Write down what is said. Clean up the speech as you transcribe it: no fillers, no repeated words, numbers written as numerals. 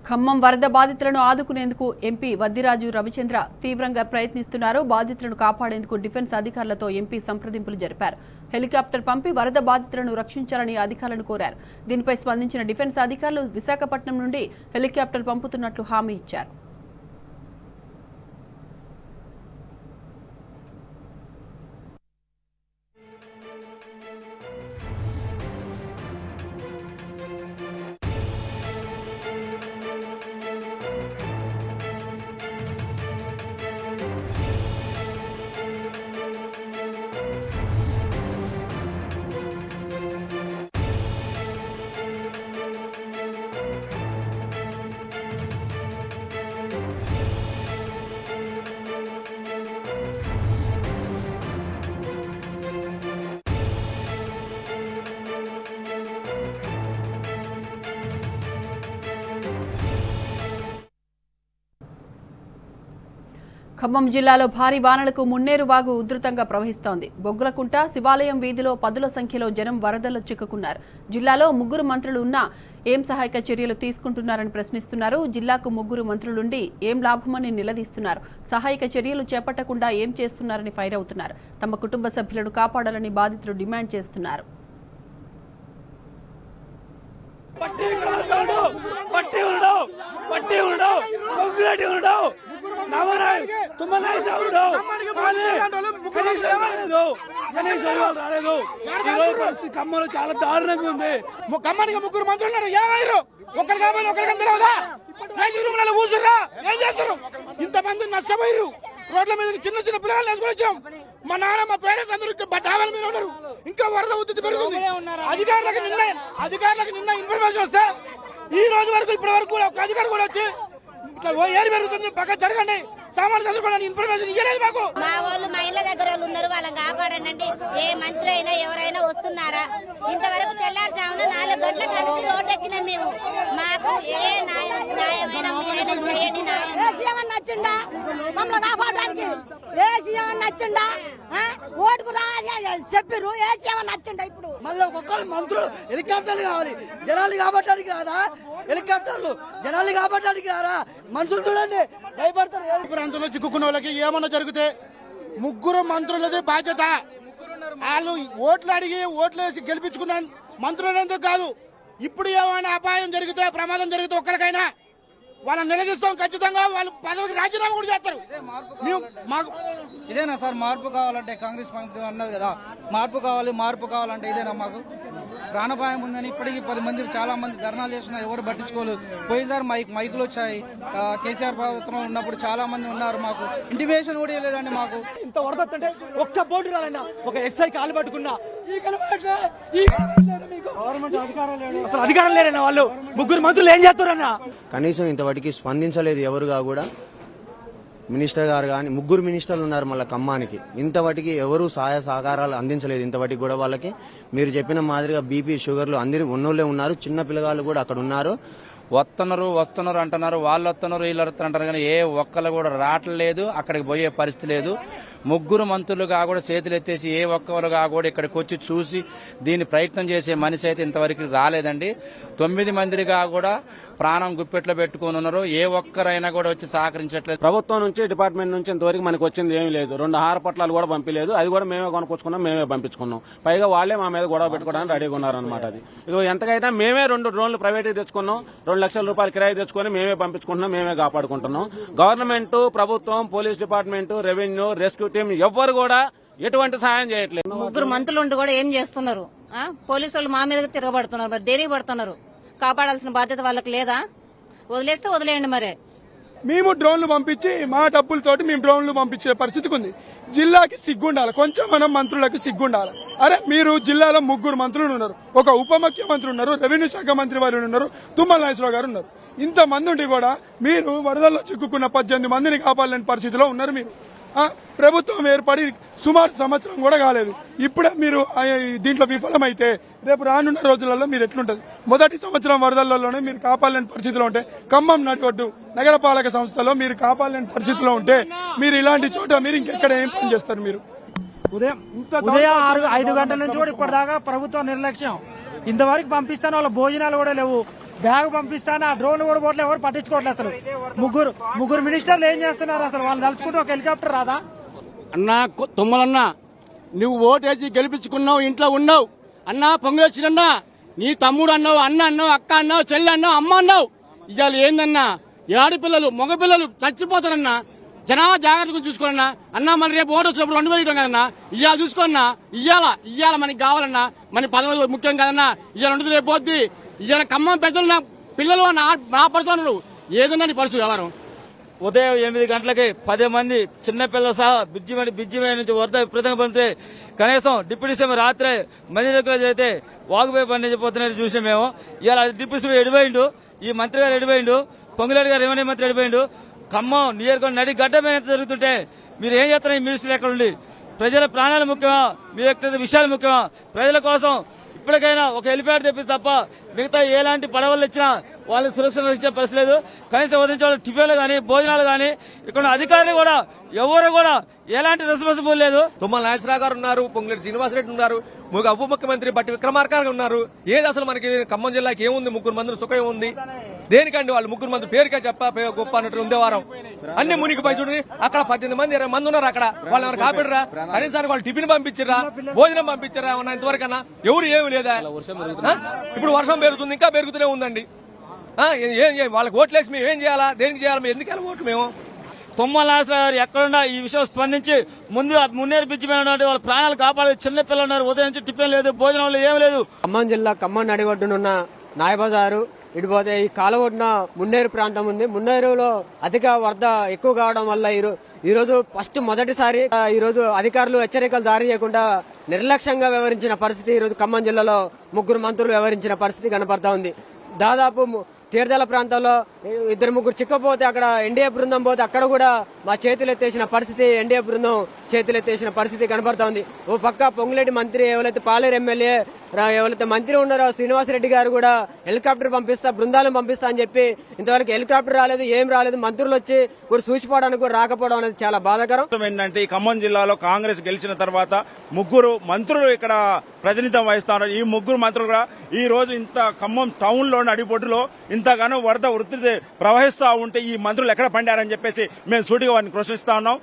ఖమ్మం వరద బాధితులను ఆదుకునేందుకు ఎంపీ వద్దిరాజు రవిచంద్ర తీవ్రంగా ప్రయత్నిస్తున్నారు. బాధితులను కాపాడేందుకు డిఫెన్స్ అధికారులతో ఎంపీ సంప్రదింపులు జరిపారు. హెలికాప్టర్ పంపి వరద బాధితులను రక్షించాలని అధికారులను కోరారు. దీనిపై స్పందించిన డిఫెన్స్ అధికారులు విశాఖపట్నం నుండి హెలికాప్టర్ పంపుతున్నట్లు హామీ ఇచ్చారు. ఖమ్మం జిల్లాలో భారీ వానలకు మున్నేరు వాగు ఉధృతంగా ప్రవహిస్తోంది. బొగ్గులకుంట శివాలయం వీధిలో పదుల సంఖ్యలో జనం వరదల్లో చిక్కుకున్నారు. జిల్లాలో 3 మంత్రులు ఉన్నా ఏం సహాయక చర్యలు తీసుకుంటున్నారని ప్రశ్నిస్తున్నారు. జిల్లాకు 3 మంత్రులుండి ఏం లాభమని నిలదీస్తున్నారు. సహాయక చర్యలు చేపట్టకుండా ఏం చేస్తున్నారని ఫైర్ అవుతున్నారు. తమ కుటుంబ సభ్యులను కాపాడాలని బాధితులు డిమాండ్ చేస్తున్నారు. ఖమ్మంలో చాలా దారుణంగా ఉంది. ఖమ్మానికి 3 మంత్రులు ఉన్నారు. ఏమైరు ఒకరు కాబట్టి ఒకరికి తెలియదా? కూర్చుర్రా ఏం చేస్తారు? ఇంతమంది నష్టపోయారు. రోడ్ల మీద చిన్న చిన్న పిల్లలు వేసుకొని వచ్చాం. మా నాన్న మా పేరెంట్స్ అందరూ డాబాల మీద ఉన్నారు. ఇంకా వరద ఉద్ధృతి పెరుగుతుంది. అధికారులకు నిన్న ఇన్ఫర్మేషన్ వస్తే ఈ రోజు వరకు ఇప్పటి వరకు ఒక అధికారి కూడా వచ్చి ఇట్లా ఏరి పెరుగుతుంది పక్క జరగండి సామాన్లు చదువుకోవడానికి ఇన్ఫర్మేషన్ ఇవ్వలేదు. మాకు మా వాళ్ళు మా ఇళ్ళ దగ్గర ఉన్నారు, వాళ్ళని కాపాడండి. ఏ మంత్రి అయినా ఎవరైనా వస్తున్నారా? ఇంతవరకు తెల్లారుజామున 4 గంటల కలిసి రోడ్డు ఎక్కినాం మేము. మాకు ఏ న్యాయమైన మీరైనా చేయండి. నచ్చిండా మమ్మల్ని కాపాడడానికి? ఏ సీఎం నచ్చిండా? ఓటుకు చెప్పారు. ఏ సీఎం నచ్చిండా? ఇప్పుడు మళ్ళీ ఒక్కొక్కరు మంత్రులు హెలికాప్టర్లు కావాలి. జనాలు కాపాడడానికి రాదా? హెలికాప్టర్లు జనాలు కాపాడడానికి రారా? మనుషులు చూడండి భయపడతారు. ప్రాంతంలో చిక్కుకున్న వాళ్ళకి ఏమన్నా జరిగితే 3 మంత్రులది బాధ్యత. వాళ్ళు ఓట్లు అడిగి ఓట్లు వేసి గెలిపించుకున్న మంత్రులందుకు కాదు. ఇప్పుడు ఏమైనా అపాయం జరిగితే ప్రమాదం జరిగితే ఒక్కరికైనా వాళ్ళని నిలదీస్తాం. ఖచ్చితంగా వాళ్ళు పదవికి రాజీనామా కూడా చేస్తారు. ఇదేనా సార్ మార్పు కావాలంటే? కాంగ్రెస్ ప్రభుత్వం అన్నది కదా మార్పు కావాలంటే ఇదేనా? మాకు ప్రాణపాయం ఉందని ఇప్పటికీ 10 మంది చాలా మంది ధర్నాలు చేస్తున్నా ఎవరు పట్టించుకోలేదు. పోయినసారి మైకులు వచ్చాయి. కేసీఆర్ ప్రభుత్వం ఉన్నప్పుడు చాలా మంది ఉన్నారు. మాకు ఇంటిమేషన్ కూడా లేదండి. మాకు ఇంత వరదంటే ఒక్క బోర్డు రాలన్నా, ఒక ఎస్ఐ కాలు పట్టుకున్నా గవర్నమెంట్ అసలు అధికారం లేరన్నా. వాళ్ళు 3 మంత్రులు ఏం చేస్తారన్నా? కనీసం ఇంతవరకు స్పందించలేదు ఎవరుగా కూడా. మినిస్టర్ గారు కానీ 3 మినిస్టర్లు ఉన్నారు మళ్ళీ ఖమ్మానికి. ఇంతవరకు ఎవరు సహాయ సహకారాలు అందించలేదు. ఇంతవరకు కూడా వాళ్ళకి మీరు చెప్పిన మాదిరిగా బీపీ షుగర్లు అందరూ ఉన్నోళ్ళే ఉన్నారు. చిన్న పిల్లగాళ్ళు కూడా అక్కడ ఉన్నారు. వస్తున్నారు అంటున్నారు. వాళ్ళు వస్తున్నారు వీళ్ళు అంటారు కానీ ఏ ఒక్కరు కూడా రావట్లేదు. అక్కడికి పోయే పరిస్థితి లేదు. 3 మంత్రులుగా కూడా చేతులు ఎత్తేసి ఏ ఒక్కరుగా కూడా ఇక్కడికి వచ్చి చూసి దీన్ని ప్రయత్నం చేసే మనిషి అయితే ఇంతవరకు రాలేదండి. 9 మందిగా కూడా ప్రాణం గుప్పెట్లో పెట్టుకుని ఉన్నారు. ఏ ఒక్కరైనా కూడా వచ్చి సహకరించట్లేదు. ప్రభుత్వం నుంచి డిపార్ట్మెంట్ నుంచి ఇంతవరకు మనకు వచ్చింది ఏమీ లేదు. 2 ఆహార పొట్లాలు కూడా పంపించలేదు. అది కూడా మేమే కొనుక్కొచ్చుకున్నాం, మేమే పంపించుకున్నాం. పైగా వాళ్లే మా మీద గొడవ పెట్టుకోవడానికి రెడీగా ఉన్నారనమాట. అది ఇక ఎంతకైనా మేమే 2 డ్రోన్లు ప్రైవేట్గా తెచ్చుకున్నాం. 2 లక్షల రూపాయలు కిరాయి తెచ్చుకొని మేమే పంపించుకుంటున్నాం, మేమే కాపాడుకుంటున్నాం. గవర్నమెంట్, ప్రభుత్వం, police department, revenue, rescue team ఎవ్వరు కూడా ఎటువంటి సహాయం చేయట్లేదు. 3 మంత్రులు ఉండి కూడా ఏం చేస్తున్నారు? పోలీసు వాళ్ళు మా మీద తిరగబడుతున్నారు. మరి దేనికి పడుతున్నారు? కాపాడాల్సిన బాధ్యత వాళ్ళకి లేదా? వదిలేస్తే వదిలేయండి. మరే మేము డ్రోన్లు పంపించి మా డబ్బులతోటి మేము డ్రోన్లు పంపించే పరిస్థితికి ఉంది. జిల్లాకి సిగ్గుండాలి కొంచెం. మనం మంత్రులకు సిగ్గుండాలి. అరే మీరు జిల్లాలో 3 మంత్రులు ఉన్నారు, ఒక ఉప ముఖ్యమంత్రి ఉన్నారు, రెవెన్యూ శాఖ మంత్రి వారు ఉన్నారు, తుమ్మల నాగేశ్వరరావు గారు ఉన్నారు. ఇంతమంది ఉండి కూడా మీరు వరదల్లో చిక్కుకున్న 18 మందిని కాపాడలేని పరిస్థితిలో ఉన్నారు. మీరు ప్రభుత్వం ఏర్పడి సుమారు సంవత్సరం కూడా కాలేదు. ఇప్పుడే మీరు దీంట్లో విఫలమైతే రేపు రానున్న రోజులలో మీరు ఎట్లుంటది? మొదటి సంవత్సరం వరదలలోనే మీరు కాపాడలేని పరిస్థితిలో ఉంటే, ఖమ్మం నడిగొడ్డు నగరపాలక సంస్థలో మీరు కాపాడలేని పరిస్థితిలో ఉంటే మీరు ఇలాంటి చోట మీరు ఇంకెక్కడ ఏం పని చేస్తారు? మీరు ఉదయం 5 గంటల నుంచి కూడా ఇప్పటిదాకా ప్రభుత్వం నిర్లక్ష్యం. ఇంతవరకు పంపిస్తాను వాళ్ళ భోజనాలు కూడా లేవు. బ్యాగ్ పంపిస్తాను, ఆ డ్రోన్ కూడా పోట్లే, ఎవరు పట్టించుకోవట్లేదు అసలు. ముగ్గురు మినిస్టర్లు ఏం చేస్తున్నారు అసలు? వాళ్ళు తలుచుకుంటే ఒక హెలికాప్టర్ రాదా? అన్నా తుమ్మలన్నా, నువ్వు ఓటేసి గెలిపించుకున్నావు, ఇంట్లో ఉన్నావు అన్నా, పొంగొచ్చినన్నా, నీ తమ్ముడు అన్నావు, అన్న అన్నావు, అక్క అన్నావు, చెల్లి అన్నావు, అమ్మ అన్నావు. ఇవాళ ఏందన్నా, ఆడపిల్లలు మగపిల్లలు చచ్చిపోతారన్నా. జాగ్రత్తగా చూసుకోనన్నా అన్నా. మన రేపు ఓటు వచ్చినప్పుడు 2,000 ఇవ్వడం కదన్నా, ఇవాళ చూసుకోన్నా. ఇవాళ మనకి కావాలన్నా, మన పదవులు ముఖ్యం కదన్నా. ఇవాళ 2 రేపు పోద్ది. ఇవాళ ఖమ్మం పెద్దలు నా పిల్లలు నా పడుతున్నారు. ఏదన్నా నీ పరిస్థితి వ్యవహారం. ఉదయం 8 గంటలకి 10 మంది చిన్నపిల్లలు సహా బిజ్జి నుంచి వరద విపరీతంగా పడితే కనీసం డిప్యూటీ సీఎం రాత్రి మంది దగ్గర జరిగితే వాగుపోయి పండించిపోతున్నట్టు చూసినా మేము. ఇవాళ డిప్యూటీ సీఎం ఎడిపోయిండు, ఈ మంత్రి గారు ఎడిపోయిండు, పొంగులేటి గారు రెవెన్యూ మంత్రి ఎడిపోయిండు. ఖమ్మం నియోజకవర్గం నడి గడ్డ మీద జరుగుతుంటే మీరు ఏం చేస్తున్నారు? ఈ మినిస్టర్లు ఎక్కడ ఉండి? ప్రజల ప్రాణాలు ముఖ్యమా, మీ వ్యక్తిగత విషయాలు ముఖ్యమా? ప్రజల కోసం ఇప్పటికైనా ఒక హెలిప్యాడ్ తెప్పి తప్ప మిగతా ఎలాంటి పడవలు ఇచ్చినా వాళ్ళకి సురక్షణ ఇచ్చే పరిస్థితి లేదు. కనీసం ఉదయించే వాళ్ళు టిఫిన్లు కానీ భోజనాలు కానీ ఇక్కడ అధికారులు కూడా ఎవరు కూడా ఎలాంటి రెస్పాన్సిబుల్ లేదు. తుమ్మల నాగేశ్వరరావు గారు ఉన్నారు, పొంగులేటి శ్రీనివాసరెడ్డి ఉన్నారు, ఉప ముఖ్యమంత్రి బట్టి విక్రమార్క ఉన్నారు. ఏది అసలు మనకి ఖమ్మం జిల్లాకి ఏముంది? 3 మంది సుఖం ఉంది. దేనికండి వాళ్ళు 3 మంది పేరుకే గొప్ప అన్నట్టు ఉండే వారం అన్ని మునిగిపోయి చూడండి. అక్కడ 18 మంది 20 మంది ఉన్నారు. అక్కడ వాళ్ళు ఎవరు కాపాడరా? కనీసానికి వాళ్ళు టిఫిన్ పంపించరా, భోజనం పంపించరా? ఇంతవరకన్నా ఎవరు ఏమి లేదా? ఇప్పుడు వర్షం పెరుగుతుంది, ఇంకా పెరుగుతూనే ఉందండి. వాళ్ళకి ఓట్లేసి మేము ఏం చేయాలా? దేనికి చేయాలి? మేము ఎందుకు వెళ్ళి ఓట్లు? మేము తుమ్మల నాగేశ్వరరావు గారు ఎక్కడున్నా ఈ విషయం స్పందించి మున్నేరు బ్రిడ్జి మీద వాళ్ళ ప్రాణాలు కాపాడే చిన్న పిల్లలు ఉన్నారు. ఉదయం నుంచి టిఫిన్ లేదు, భోజనం లేదు, ఏం లేదు. ఖమ్మం జిల్లా ఖమ్మం నడిగొడ్డునున్న నాయబజారు ఇటుపోతే ఈ కాలవొడ్డున మున్నేరు ప్రాంతం ఉంది. మున్నేరులో అధిక వరద ఎక్కువ కావడం వల్ల ఈరోజు మొదటిసారి ఈరోజు అధికారులు హెచ్చరికలు జారీ చేయకుండా నిర్లక్ష్యంగా వ్యవహరించిన పరిస్థితి ఈరోజు ఖమ్మం జిల్లాలో 3 మంత్రులు వ్యవహరించిన పరిస్థితి కనపడతా ఉంది. దాదాపు తీర్థాల ప్రాంతంలో 2-3 చిక్కపోతే అక్కడ ఎన్డీఏ బృందం పోతే అక్కడ కూడా మా చేతులు ఎత్తేసిన పరిస్థితి, ఎన్డీఏ బృందం చేతులు ఎత్తేసిన పరిస్థితి కనబడతా ఉంది. ఓ పక్క పొంగులేటి మంత్రి, ఎవరైతే పాలేరు ఎమ్మెల్యే ఎవరైతే మంత్రి ఉన్నారో శ్రీనివాసరెడ్డి గారు కూడా హెలికాప్టర్ పంపిస్తా, బృందాలను పంపిస్తా అని చెప్పి ఇంతవరకు హెలికాప్టర్ రాలేదు, ఏం రాలేదు. మంత్రులు వచ్చి కూడా చూసిపోవడానికి కూడా రాకపోవడం అనేది చాలా బాధాకరం. ఏంటంటే ఈ ఖమ్మం జిల్లాలో కాంగ్రెస్ గెలిచిన తర్వాత 3 మంత్రులు ఇక్కడ ప్రతినిధిత్వం వహిస్తున్నారు. ఈ 3 మంత్రులు కూడా ఈ రోజు ఇంత ఖమ్మం టౌన్ లో నడిబొడ్డులో ఇంతగానో వరద వృత్తి ప్రవహిస్తూ ఉంటే ఈ మంత్రులు ఎక్కడ పండారని చెప్పేసి మేము సూటిగా వారిని ప్రశ్నిస్తా ఉన్నాం.